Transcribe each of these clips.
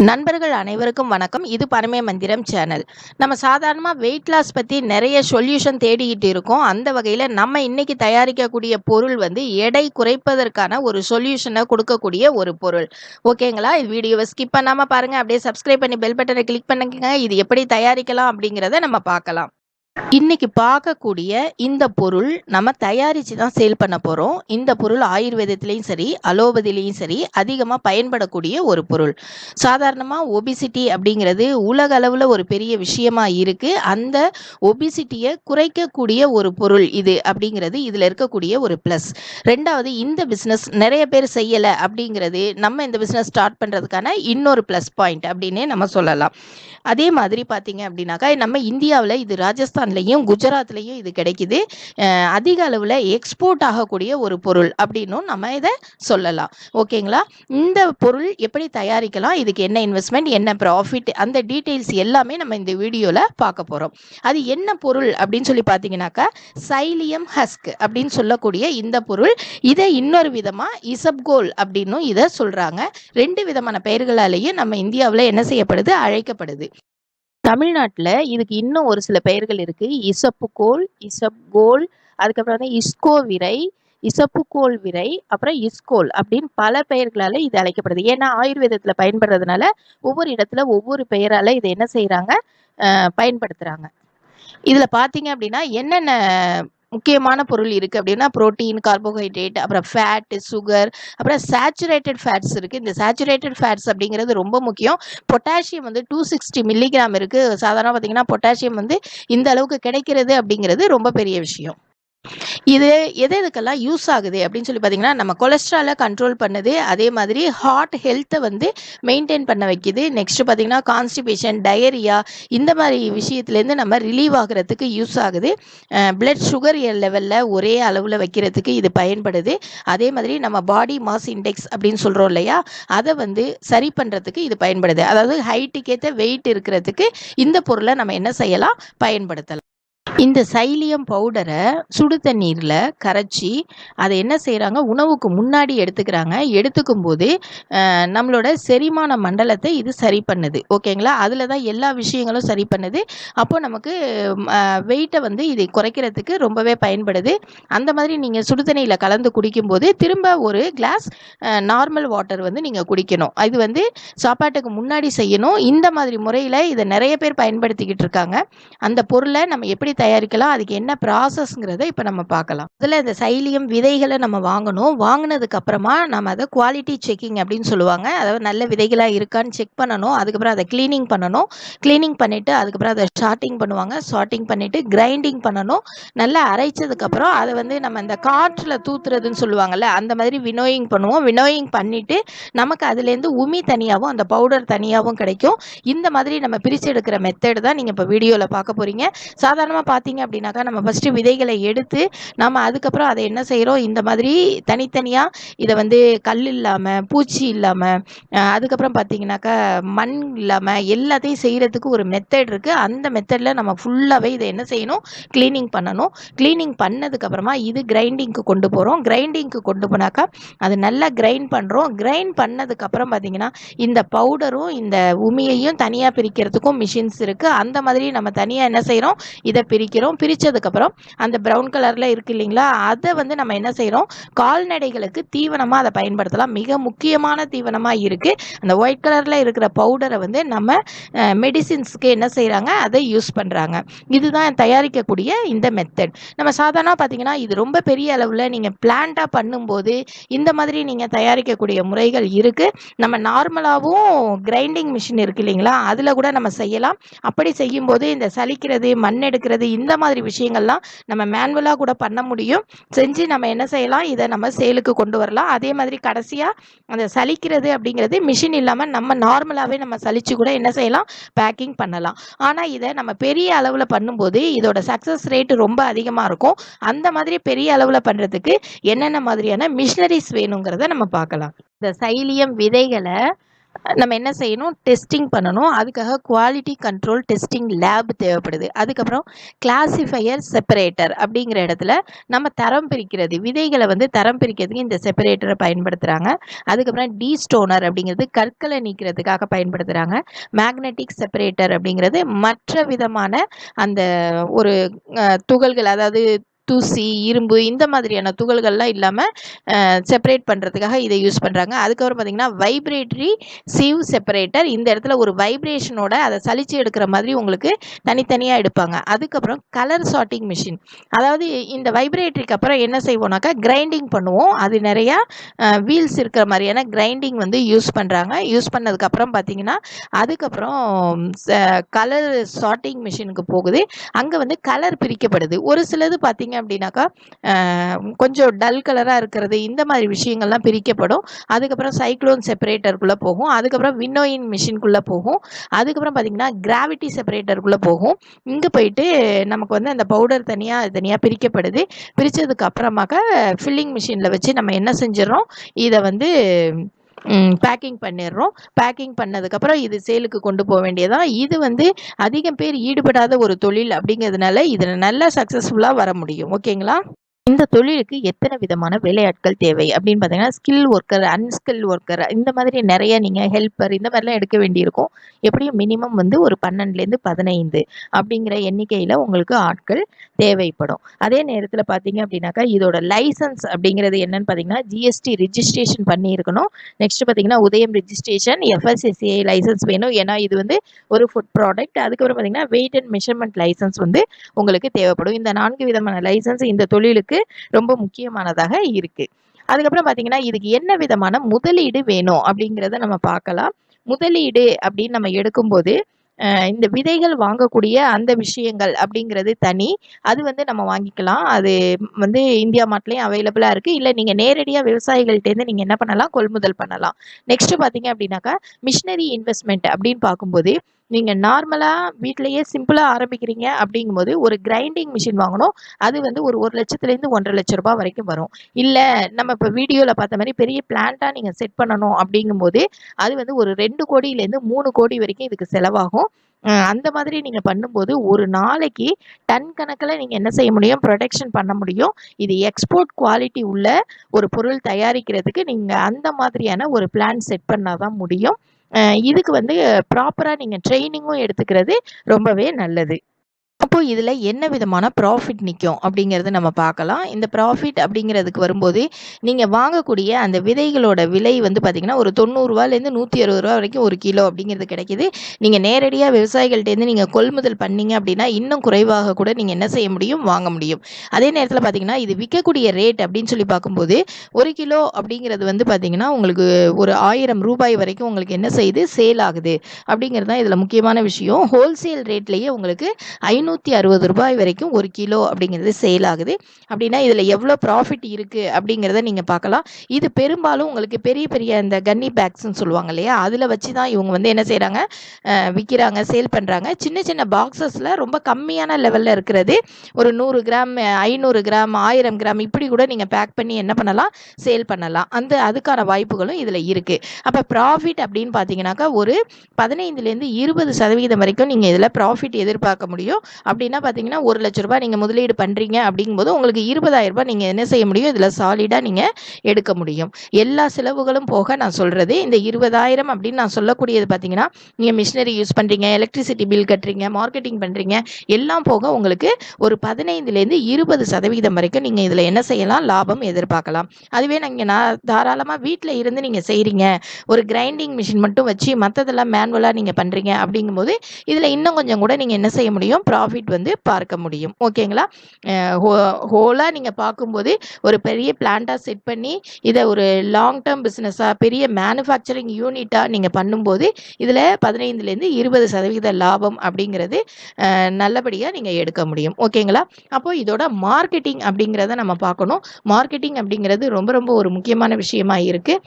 நண்பர்கள் அனைவருக்கும் வணக்கம். இது பரமே மந்திரம் சேனல். நம்ம சாதாரணமாக வெயிட் லாஸ் பற்றி நிறைய சொல்யூஷன் தேடிக்கிட்டு இருக்கோம். அந்த வகையில் நம்ம இன்னைக்கு தயாரிக்கக்கூடிய பொருள் வந்து எடை குறைப்பதற்கான ஒரு சொல்யூஷனை கொடுக்கக்கூடிய ஒரு பொருள். ஓகேங்களா? இது வீடியோவை ஸ்கிப் பண்ணாமல் பாருங்கள். அப்படியே சப்ஸ்கிரைப் பண்ணி பெல் பட்டனை கிளிக் பண்ணுங்க. இது எப்படி தயாரிக்கலாம் அப்படிங்கிறத நம்ம பார்க்கலாம். இன்னைக்கு பார்க்கக்கூடிய இந்த பொருள் நம்ம தயாரித்து தான் சேல் பண்ண போகிறோம். இந்த பொருள் ஆயுர்வேதத்துலேயும் சரி, அலோபதிலையும் சரி அதிகமாக பயன்படக்கூடிய ஒரு பொருள். சாதாரணமாக ஒபிசிட்டி அப்படிங்கிறது உலக அளவில் ஒரு பெரிய விஷயமா இருக்குது. அந்த ஒபிசிட்டியை குறைக்கக்கூடிய ஒரு பொருள் இது அப்படிங்கிறது இதில் இருக்கக்கூடிய ஒரு ப்ளஸ். ரெண்டாவது, இந்த பிஸ்னஸ் நிறைய பேர் செய்யலை அப்படிங்கிறது நம்ம இந்த பிஸ்னஸ் ஸ்டார்ட் பண்ணுறதுக்கான இன்னொரு ப்ளஸ் பாயிண்ட் அப்படின்னே நம்ம சொல்லலாம். அதே மாதிரி பார்த்தீங்க அப்படின்னாக்கா நம்ம இந்தியாவில் இது ராஜஸ்தான்லேயும் குஜராத்லேயும் இது கிடைக்குது. அதிக அளவில் எக்ஸ்போர்ட் ஆகக்கூடிய ஒரு பொருள் அப்படின்னும் நம்ம இதை சொல்லலாம். ஓகேங்களா? இந்த பொருள் எப்படி தயாரிக்கலாம், இதுக்கு என்ன இன்வெஸ்ட்மெண்ட், என்ன ப்ராஃபிட், அந்த டீட்டெயில்ஸ் எல்லாமே நம்ம இந்த வீடியோவில் பார்க்க போகிறோம். அது என்ன பொருள் அப்படின்னு சொல்லி பார்த்தீங்கன்னாக்கா சைலியம் ஹஸ்க் அப்படின்னு சொல்லக்கூடிய இந்த பொருள். இதை இன்னொரு விதமாக இசப்கோல் அப்படின்னும் இதை சொல்கிறாங்க. ரெண்டு விதமான பெயர்களாலேயும் நம்ம இந்தியாவில் என்ன செய்யப்படுது, அழைக்கப்படுது. தமிழ்நாட்டில் இதுக்கு இன்னும் ஒரு சில பெயர்கள் இருக்குது. இசப்புகோல், இசப்கோல், அதுக்கப்புறம் வந்து இஸ்கோ விரை, இசப்புகோல் விரை, அப்புறம் இஸ்கோல் அப்படின்னு பல பெயர்களால் இது அழைக்கப்படுது. ஏன்னா ஆயுர்வேதத்தில் பயன்படுறதுனால ஒவ்வொரு இடத்துல ஒவ்வொரு பெயரால் இதை என்ன செய்கிறாங்க, பயன்படுத்துகிறாங்க. இதில் பார்த்தீங்க அப்படின்னா என்னென்ன முக்கியமான பொருள் இருக்குது அப்படின்னா புரோட்டீன், கார்போஹைட்ரேட், அப்புறம் ஃபேட்டு, சுகர், அப்புறம் சேச்சுரேட்டட் ஃபேட்ஸ் இருக்குது. இந்த சேச்சுரேட்டட் ஃபேட்ஸ் அப்படிங்கிறது ரொம்ப முக்கியம். பொட்டாசியம் வந்து 260 மில்லிகிராம் இருக்குது. சாதாரணமாக பார்த்தீங்கன்னா பொட்டாசியம் வந்து இந்த அளவுக்கு கிடைக்கிறது அப்படிங்கிறது ரொம்ப பெரிய விஷயம். இது எதுக்கெல்லாம் யூஸ் ஆகுது அப்படின்னு சொல்லி பார்த்தீங்கன்னா நம்ம கொலஸ்ட்ராலை கண்ட்ரோல் பண்ணுது. அதே மாதிரி ஹார்ட் ஹெல்த்தை வந்து மெயின்டைன் பண்ண வைக்குது. நெக்ஸ்ட் பார்த்தீங்கன்னா கான்ஸ்டிபேஷன், டயரியா இந்த மாதிரி விஷயத்துலேருந்து நம்ம ரிலீவ் ஆகிறதுக்கு யூஸ் ஆகுது. பிளட் சுகர் லெவலில் ஒரே அளவில் வைக்கிறதுக்கு இது பயன்படுது. அதே மாதிரி நம்ம பாடி மாஸ் இண்டெக்ஸ் அப்படின்னு சொல்கிறோம் இல்லையா, அதை வந்து சரி பண்ணுறதுக்கு இது பயன்படுது. அதாவது ஹைட்டுக்கேற்ற வெயிட் இருக்கிறதுக்கு இந்த பொருளை நம்ம என்ன செய்யலாம், பயன்படுத்தலாம். இந்த சைலியம் பவுடரை சுடு தண்ணீரில் கரைச்சி அதை என்ன செய்கிறாங்க, உணவுக்கு முன்னாடி எடுத்துக்கிறாங்க. எடுத்துக்கும் போது நம்மளோட செரிமான மண்டலத்தை இது சரி பண்ணுது. ஓகேங்களா? அதில் தான் எல்லா விஷயங்களும் சரி பண்ணுது. அப்போ நமக்கு வெயிட்டை வந்து இது குறைக்கிறதுக்கு ரொம்பவே பயன்படுது. அந்த மாதிரி நீங்கள் சுடு தண்ணியில் கலந்து குடிக்கும்போது திரும்ப ஒரு கிளாஸ் நார்மல் வாட்டர் வந்து நீங்கள் குடிக்கணும். இது வந்து சாப்பாட்டுக்கு முன்னாடி செய்யணும். இந்த மாதிரி முறையில் இதை நிறைய பேர் பயன்படுத்திக்கிட்டு இருக்காங்க. அந்த பொருளை நம்ம எப்படி தயாரிக்கலாம், அதுக்கு என்ன ப்ராசஸ்ங்கிறத இப்போ நம்ம பார்க்கலாம். அதில் இந்த சைலியம் விதைகளை நம்ம வாங்கணும். வாங்கினதுக்கு அப்புறமா நம்ம அதை குவாலிட்டி செக்கிங் அப்படின்னு சொல்லுவாங்க. அதாவது நல்ல விதைகளாக இருக்கான்னு செக் பண்ணணும். அதுக்கப்புறம் அதை க்ளீனிங் பண்ணணும். க்ளீனிங் பண்ணிவிட்டு அதுக்கப்புறம் அதை ஷார்ட்டிங் பண்ணுவாங்க. ஷார்ட்டிங் பண்ணிவிட்டு கிரைண்டிங் பண்ணணும். நல்லா அரைச்சதுக்கப்புறம் அதை வந்து நம்ம இந்த காற்றில் தூத்துறதுன்னு சொல்லுவாங்கள்ல, அந்த மாதிரி வினோயிங் பண்ணுவோம். வினோயிங் பண்ணிவிட்டு நமக்கு அதுலேருந்து உமி தனியாகவும் அந்த பவுடர் தனியாகவும் கிடைக்கும். இந்த மாதிரி நம்ம பிரித்து எடுக்கிற மெத்தட் தான் நீங்கள் இப்போ வீடியோவில் பார்க்க போகிறீங்க. சாதாரணமாக பார்த்தீங்க அப்படின்னாக்கா நம்ம ஃபஸ்ட்டு விதைகளை எடுத்து நம்ம அதுக்கப்புறம் அதை என்ன செய்கிறோம், இந்த மாதிரி தனித்தனியாக இதை வந்து கல் இல்லாமல், பூச்சி இல்லாமல், அதுக்கப்புறம் பார்த்தீங்கன்னாக்கா மண் இல்லாமல் எல்லாத்தையும் செய்கிறதுக்கு ஒரு மெத்தட் இருக்குது. அந்த மெத்தடில் நம்ம ஃபுல்லாகவே இதை என்ன செய்யணும், க்ளீனிங் பண்ணணும். க்ளீனிங் பண்ணதுக்கப்புறமா இது கிரைண்டிங்க்கு கொண்டு போகிறோம். கிரைண்டிங்க்கு கொண்டு போனாக்கா அது நல்லா கிரைண்ட் பண்ணுறோம். கிரைண்ட் பண்ணதுக்கப்புறம் பார்த்தீங்கன்னா இந்த பவுடரும் இந்த உமியையும் தனியாக பிரிக்கிறதுக்கும் மிஷின்ஸ் இருக்குது. அந்த மாதிரி நம்ம தனியாக என்ன செய்கிறோம், இதை பிரிக்கிறோம். பிரித்ததுக்கப்புறம் அந்த ப்ரௌன் கலரில் இருக்குது இல்லைங்களா, அதை வந்து நம்ம என்ன செய்கிறோம், கால்நடைகளுக்கு தீவனமாக அதை பயன்படுத்தலாம். மிக முக்கியமான தீவனமாக இருக்குது. அந்த ஒயிட் கலரில் இருக்கிற பவுடரை வந்து நம்ம மெடிசின்ஸ்க்கு என்ன செய்கிறாங்க, அதை யூஸ் பண்ணுறாங்க. இதுதான் தயாரிக்கக்கூடிய இந்த மெத்தட். நம்ம சாதாரணமாக பார்த்தீங்கன்னா இது ரொம்ப பெரிய அளவில் நீங்கள் பிளான்ட்டாக பண்ணும்போது இந்த மாதிரி நீங்கள் தயாரிக்கக்கூடிய முறைகள் இருக்குது. நம்ம நார்மலாகவும் கிரைண்டிங் மிஷின் இருக்குது இல்லைங்களா, அதில் கூட நம்ம செய்யலாம். அப்படி செய்யும்போது இந்த சலிக்கிறது, மண் எடுக்கிறது இந்த மாதிரி விஷயங்கள்லாம் நம்ம மேனுவலாக கூட பண்ண முடியும். செஞ்சு நம்ம என்ன செய்யலாம், இதை நம்ம சேலுக்கு கொண்டு வரலாம். அதே மாதிரி கடைசியாக அந்த சலிக்கிறது அப்படிங்கிறது மிஷின் இல்லாமல் நம்ம நார்மலாகவே நம்ம சலிச்சு கூட என்ன செய்யலாம், பேக்கிங் பண்ணலாம். ஆனால் இதை நம்ம பெரிய அளவில் பண்ணும்போது இதோட சக்ஸஸ் ரேட்டு ரொம்ப அதிகமாக இருக்கும். அந்த மாதிரி பெரிய அளவில் பண்ணுறதுக்கு என்னென்ன மாதிரியான மிஷினரிஸ் வேணுங்கிறத நம்ம பார்க்கலாம். இந்த சைலியம் விதைகளை நம்ம என்ன செய்யணும், டெஸ்டிங் பண்ணணும். அதுக்காக குவாலிட்டி கண்ட்ரோல் டெஸ்டிங் லேப் தேவைப்படுது. அதுக்கப்புறம் கிளாசிஃபையர் செப்பரேட்டர் அப்படிங்கிற இடத்துல நம்ம தரம் பிரிக்கிறது, விதைகளை வந்து தரம் பிரிக்கிறதுக்கு இந்த செப்பரேட்டரை பயன்படுத்துகிறாங்க. அதுக்கப்புறம் டீஸ்டோனர் அப்படிங்கிறது கற்களை நீக்கிறதுக்காக பயன்படுத்துகிறாங்க. மேக்னெட்டிக் செப்பரேட்டர் அப்படிங்கிறது மற்ற விதமான அந்த ஒரு துகள்கள், அதாவது தூசி, இரும்பு இந்த மாதிரியான துகள்கள்லாம் இல்லாமல் செப்பரேட் பண்ணுறதுக்காக இதை யூஸ் பண்ணுறாங்க. அதுக்கப்புறம் பார்த்திங்கன்னா வைப்ரேட்டரி சீவ் செப்பரேட்டர், இந்த இடத்துல ஒரு வைப்ரேஷனோட அதை சலிச்சு எடுக்கிற மாதிரி உங்களுக்கு தனித்தனியாக எடுப்பாங்க. அதுக்கப்புறம் கலர் சார்ட்டிங் மிஷின், அதாவது இந்த வைப்ரேட்டரிக்கு அப்புறம் என்ன செய்வோம்னாக்கா கிரைண்டிங் பண்ணுவோம். அது நிறையா வீல்ஸ் இருக்கிற மாதிரியான கிரைண்டிங் வந்து யூஸ் பண்ணுறாங்க. யூஸ் பண்ணதுக்கப்புறம் பார்த்திங்கன்னா அதுக்கப்புறம் கலர் சார்ட்டிங் மிஷினுக்கு போகுது. அங்கே வந்து கலர் பிரிக்கப்படுது. ஒரு சிலது பார்த்திங்க அப்படின்னாக்கா கொஞ்சம் டல் கலராக இருக்கிறது, இந்த மாதிரி விஷயங்கள்லாம் பிரிக்கப்படும். அதுக்கப்புறம் சைக்ளோன் செப்பரேட்டருக்குள்ளே போகும். அதுக்கப்புறம் வின்னோயின் மிஷின்குள்ளே போகும். அதுக்கப்புறம் பார்த்திங்கன்னா கிராவிட்டி செப்பரேட்டருக்குள்ளே போகும். இங்கே போயிட்டு நமக்கு வந்து அந்த பவுடர் தனியாக பிரிக்கப்படுது. பிரித்ததுக்கு அப்புறமாக்க ஃபில்லிங் மிஷினில் வச்சு நம்ம என்ன செஞ்சிடறோம், இதை வந்து பேக்கிங் பண்ணிடுறோம். பேக்கிங் பண்ணதுக்கப்புறம் இது சேலுக்கு கொண்டு போக வேண்டியதான். இது வந்து அதிகம் பேர் ஈடுபடாத ஒரு தொழில் அப்படிங்கிறதுனால இதில் நல்லா சக்ஸஸ்ஃபுல்லாக வர முடியும். ஓகேங்களா? இந்த தொழிலுக்கு எத்தனை விதமான வேலையாட்கள் தேவை அப்படின்னு பார்த்தீங்கன்னா, ஸ்கில் ஒர்க்கர், அன்ஸ்கில் ஒர்க்கர், இந்த மாதிரி நிறைய நீங்கள் ஹெல்ப்பர் இந்த மாதிரிலாம் எடுக்க வேண்டியிருக்கும். எப்படியும் மினிமம் வந்து ஒரு 12லேருந்து 15 அப்படிங்கிற எண்ணிக்கையில் உங்களுக்கு ஆட்கள் தேவைப்படும். அதே நேரத்தில் பார்த்தீங்க அப்படின்னாக்கா, இதோட லைசன்ஸ் அப்படிங்கிறது என்னன்னு பார்த்தீங்கன்னா, ஜிஎஸ்டி ரிஜிஸ்ட்ரேஷன் பண்ணியிருக்கணும். நெக்ஸ்ட் பார்த்தீங்கன்னா உதயம் ரிஜிஸ்ட்ரேஷன், எஃப்எஸ்எஸ்ஏ லைசன்ஸ் வேணும். ஏன்னா இது வந்து ஒரு ஃபுட் ப்ராடக்ட். அதுக்கப்புறம் பார்த்தீங்கன்னா வெயிட் அண்ட் மெஷர்மெண்ட் லைசன்ஸ் வந்து உங்களுக்கு தேவைப்படும். இந்த 4 விதமான லைசன்ஸ் இந்த தொழிலுக்கு ரொம்ப முக்கியமானதாக இருக்கு. அதுக்கப்புறம் பார்த்தீங்கன்னா இதுக்கு என்ன விதமான முதலீடு வேணும் அப்படிங்கிறத நம்ம பார்க்கலாம். முதலீடு அப்படின்னு நம்ம எடுக்கும்போது இந்த விதைகள் வாங்கக்கூடிய அந்த விஷயங்கள் அப்படிங்கிறது தனி, அது வந்து நம்ம வாங்கிக்கலாம். அது வந்து இந்தியா மார்ட்லேயும் அவைலபிளாக இருக்குது. இல்லை நீங்கள் நேரடியாக விவசாயிகள்கிட்டேருந்து நீங்கள் என்ன பண்ணலாம், கொள்முதல் பண்ணலாம். நெக்ஸ்ட்டு பார்த்தீங்க அப்படின்னாக்கா மிஷினரி இன்வெஸ்ட்மெண்ட் அப்படின்னு பார்க்கும்போது நீங்கள் நார்மலாக வீட்டிலையே சிம்பிளாக ஆரம்பிக்கிறீங்க அப்படிங்கும்போது ஒரு கிரைண்டிங் மிஷின் வாங்கணும். அது வந்து ஒரு 1,00,000லேருந்து 1,50,000 ரூபாய் வரைக்கும் வரும். இல்லை நம்ம இப்போ வீடியோவில் பார்த்த மாதிரி பெரிய பிளான்ட்டாக நீங்கள் செட் பண்ணணும் அப்படிங்கும்போது அது வந்து ஒரு 2 கோடியிலேருந்து 3 கோடி வரைக்கும் இதுக்கு செலவாகும். அந்த மாதிரி நீங்கள் பண்ணும்போது ஒரு நாளைக்கு டன் கணக்கில் நீங்கள் என்ன செய்ய முடியும், ப்ரொடக்ஷன் பண்ண முடியும். இது எக்ஸ்போர்ட் குவாலிட்டி உள்ள ஒரு பொருள் தயாரிக்கிறதுக்கு நீங்கள் அந்த மாதிரியான ஒரு பிளான் செட் பண்ணால் தான் முடியும். இதுக்கு வந்து ப்ராப்பராக நீங்கள் ட்ரைனிங்கும் எடுத்துக்கிறது ரொம்பவே நல்லது. அப்போ இதில் என்ன விதமான ப்ராஃபிட் நிற்கும் அப்படிங்கிறது நம்ம பார்க்கலாம். இந்த ப்ராஃபிட் அப்படிங்கிறதுக்கு வரும்போது நீங்கள் வாங்கக்கூடிய அந்த விதைகளோட விலை வந்து பார்த்திங்கன்னா ஒரு 90 ரூபாயிலேருந்து 160 ரூபா வரைக்கும் ஒரு கிலோ அப்படிங்கிறது கிடைக்கிது. நீங்கள் நேரடியாக விவசாயிகள்கிட்டேருந்து நீங்கள் கொள்முதல் பண்ணீங்க அப்படின்னா இன்னும் குறைவாக கூட நீங்கள் என்ன செய்ய முடியும், வாங்க முடியும். அதே நேரத்தில் பார்த்திங்கன்னா இது விற்கக்கூடிய ரேட் அப்படின்னு சொல்லி பார்க்கும்போது 1 கிலோ அப்படிங்கிறது வந்து பார்த்திங்கன்னா உங்களுக்கு ஒரு 1000 ரூபாய் வரைக்கும் உங்களுக்கு என்ன செய்யுது, சேல் ஆகுது அப்படிங்கிறது தான் இதில் முக்கியமான விஷயம். ஹோல்சேல் ரேட்லேயே உங்களுக்கு 560 ரூபாய் வரைக்கும் ஒரு கிலோ அப்படிங்கிறது சேல் ஆகுது. அப்படின்னா இதில் எவ்வளோ ப்ராஃபிட் இருக்குது அப்படிங்கிறத நீங்கள் பார்க்கலாம். இது பெரும்பாலும் உங்களுக்கு பெரிய பெரிய இந்த கன்னி பேக்ஸ்ன்னு சொல்லுவாங்க இல்லையா, அதில் வச்சு தான் இவங்க வந்து என்ன செய்கிறாங்க, விற்கிறாங்க, சேல் பண்ணுறாங்க. சின்ன சின்ன பாக்ஸஸில் ரொம்ப கம்மியான லெவலில் இருக்கிறது ஒரு 100 கிராம், 500 கிராம், 1000 கிராம் இப்படி கூட நீங்கள் பேக் பண்ணி என்ன பண்ணலாம், சேல் பண்ணலாம். அதுக்கான வாய்ப்புகளும் இதில் இருக்குது. அப்போ ப்ராஃபிட் அப்படின்னு பார்த்தீங்கன்னாக்கா ஒரு 15லேருந்து 20% வரைக்கும் நீங்கள் இதில் ப்ராஃபிட் எதிர்பார்க்க முடியும். அப்படின்னா பார்த்தீங்கன்னா 1,00,000 ரூபாய் நீங்கள் முதலீடு பண்ணுறீங்க அப்படிங்கும்போது உங்களுக்கு 20,000 ரூபாய் நீங்கள் என்ன செய்ய முடியும், இதில் சாலிடாக நீங்கள் எடுக்க முடியும். எல்லா செலவுகளும் போக நான் சொல்கிறது இந்த 20,000 அப்படின்னு நான் சொல்லக்கூடியது பார்த்தீங்கன்னா நீங்கள் மிஷினரி யூஸ் பண்ணுறீங்க, எலக்ட்ரிசிட்டி பில் கட்டுறீங்க, மார்க்கெட்டிங் பண்ணுறீங்க, எல்லாம் போக உங்களுக்கு ஒரு 15லேருந்து 20% வரைக்கும் நீங்கள் இதில் என்ன செய்யலாம், லாபம் எதிர்பார்க்கலாம். அதுவே நான் தாராளமாக வீட்டில் இருந்து நீங்கள் செய்கிறீங்க, ஒரு கிரைண்டிங் மிஷின் மட்டும் வச்சு மற்றதெல்லாம் மேனுவலாக நீங்கள் பண்ணுறீங்க அப்படிங்கும்போது இதில் இன்னும் கொஞ்சம் கூட நீங்கள் என்ன செய்ய முடியும், ப்ராஃபிட் வந்து பார்க்க முடியும். ஓகேங்களா? ஹோலாக நீங்கள் பார்க்கும்போது ஒரு பெரிய பிளான்ட்டாக செட் பண்ணி இதை ஒரு லாங் டேர்ம் பிஸ்னஸாக பெரிய மேனுஃபேக்சரிங் யூனிட்டாக நீங்கள் பண்ணும்போது இதில் 15லேருந்து 20% லாபம் அப்படிங்கிறது நல்லபடியாக நீங்கள் எடுக்க முடியும். ஓகேங்களா? அப்போது இதோட மார்க்கெட்டிங் அப்படிங்கிறத நம்ம பார்க்கணும். மார்க்கெட்டிங் அப்படிங்கிறது ரொம்ப ரொம்ப ஒரு முக்கியமான விஷயமா இருக்குது.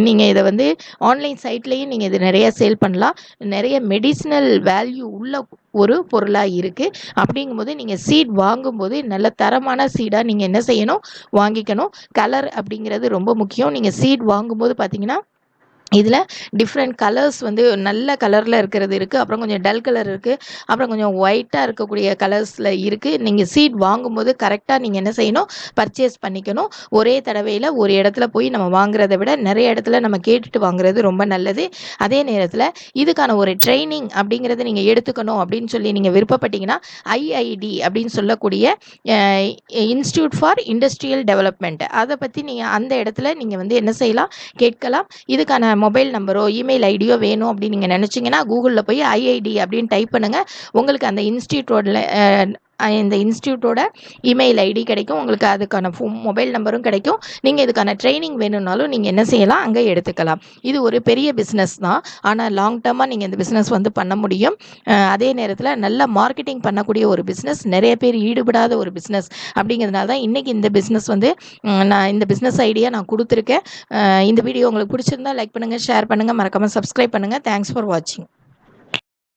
நீங்கள் இதை வந்து ஆன்லைன் சைட்லேயும் நீங்கள் இது நிறைய சேல் பண்ணலாம். நிறைய மெடிசினல் வேல்யூ உள்ள ஒரு பொருளாக இருக்குது. அப்படிங்கும்போது நீங்கள் சீட் வாங்கும்போது நல்ல தரமான சீடாக நீங்கள் என்ன செய்யணும், வாங்கிக்கணும். கலர் அப்படிங்கிறது ரொம்ப முக்கியம். நீங்கள் சீட் வாங்கும்போது பார்த்தீங்கன்னா இதில் டிஃப்ரெண்ட் கலர்ஸ் வந்து நல்ல கலரில் இருக்கிறது இருக்குது, அப்புறம் கொஞ்சம் டல் கலர் இருக்குது, அப்புறம் கொஞ்சம் ஒயிட்டாக இருக்கக்கூடிய கலர்ஸில் இருக்குது. நீங்கள் சீட் வாங்கும்போது கரெக்டாக நீங்கள் என்ன செய்யணும், பர்ச்சேஸ் பண்ணிக்கணும். ஒரே தடவையில் ஒரு இடத்துல போய் நம்ம வாங்குறதை விட நிறைய இடத்துல நம்ம கேட்டுட்டு வாங்குறது ரொம்ப நல்லது. அதே நேரத்தில் இதுக்கான ஒரு ட்ரைனிங் அப்படிங்கிறத நீங்கள் எடுத்துக்கணும் அப்படின்னு சொல்லி நீங்கள் விருப்பப்பட்டீங்கன்னா ஐஐடி அப்படின்னு சொல்லக்கூடிய இன்ஸ்டியூட் ஃபார் இண்டஸ்ட்ரியல் டெவலப்மெண்ட், அதை பற்றி நீங்கள் அந்த இடத்துல நீங்கள் வந்து என்ன செய்யலாம், கேட்கலாம். இதுக்கான மொபைல் நம்பரோ இமெயில் ஐடியோ வேணும் அப்படின்னு நீங்கள் நினச்சிங்கன்னா கூகுளில் போய் ஐஐடி அப்படின்னு டைப் பண்ணுங்கள். உங்களுக்கு அந்த இந்த இன்ஸ்டியூட்டோட இமெயில் ஐடி கிடைக்கும், உங்களுக்கு அதுக்கான மொபைல் நம்பரும் கிடைக்கும். நீங்கள் இதுக்கான ட்ரைனிங் வேணும்னாலும் நீங்கள் என்ன செய்யலாம், அங்கே எடுத்துக்கலாம். இது ஒரு பெரிய பிஸ்னஸ் தான், ஆனால் லாங் டர்மாக நீங்கள் இந்த பிஸ்னஸ் வந்து பண்ண முடியும். அதே நேரத்தில் நல்ல மார்க்கெட்டிங் பண்ணக்கூடிய ஒரு பிஸ்னஸ், நிறைய பேர் ஈடுபடாத ஒரு பிஸ்னஸ். அப்படிங்கிறதுனால தான் இன்றைக்கி இந்த பிஸ்னஸ் வந்து நான் இந்த பிஸ்னஸ் ஐடியா நான் கொடுத்துருக்கேன். இந்த வீடியோ உங்களுக்கு பிடிச்சிருந்தா லைக் பண்ணுங்கள், ஷேர் பண்ணுங்கள், மறக்காமல் சப்ஸ்கிரைப் பண்ணுங்கள். தேங்க்ஸ் ஃபார் வாட்சிங்.